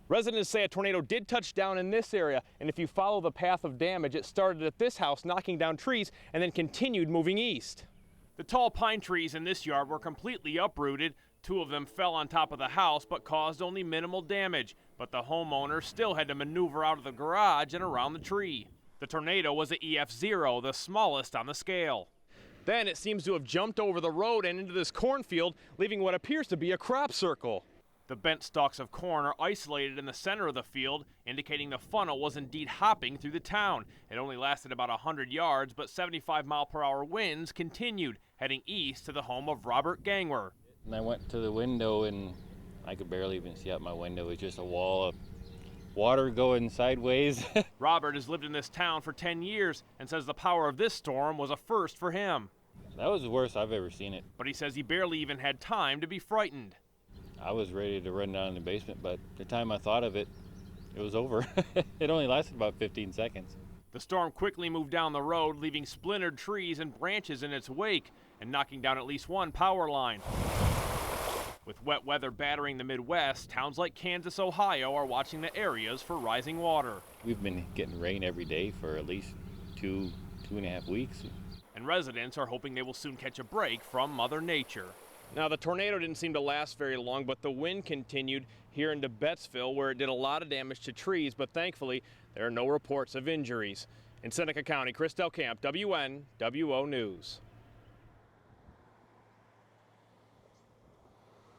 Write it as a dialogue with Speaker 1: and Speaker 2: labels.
Speaker 1: Residents say a tornado did touch down in this area, and if you follow the path of damage, it started at this house, knocking down trees, and then continued moving east. The tall pine trees in this yard were completely uprooted. 2 of them fell on top of the house, but caused only minimal damage. But the homeowner still had to maneuver out of the garage and around the tree. The tornado was a EF0, the smallest on the scale. Then it seems to have jumped over the road and into this cornfield, leaving what appears to be a crop circle. The bent stalks of corn are isolated in the center of the field, indicating the funnel was indeed hopping through the town. It only lasted about 100 yards, but 75-mile-per-hour winds continued, heading east to the home of Robert Gangwer.
Speaker 2: And I went to the window, and I could barely even see out my window. It was just a wall of water going sideways.
Speaker 1: Robert has lived in this town for 10 years and says the power of this storm was a first for him.
Speaker 2: That was the worst I've ever seen it.
Speaker 1: But he says he barely even had time to be frightened.
Speaker 2: I was ready to run down in the basement, but the time I thought of it, it was over. It only lasted about 15 seconds.
Speaker 1: The storm quickly moved down the road, leaving splintered trees and branches in its wake and knocking down at least one power line. With wet weather battering the Midwest, towns like Kansas, Ohio are watching the areas for rising water.
Speaker 2: We've been getting rain every day for at least two and a half weeks.
Speaker 1: And residents are hoping they will soon catch a break from Mother Nature. Now, the tornado didn't seem to last very long, but the wind continued here into Bettsville, where it did a lot of damage to trees, but thankfully, there are no reports of injuries. In Seneca County, Chris Delcamp, WNWO News.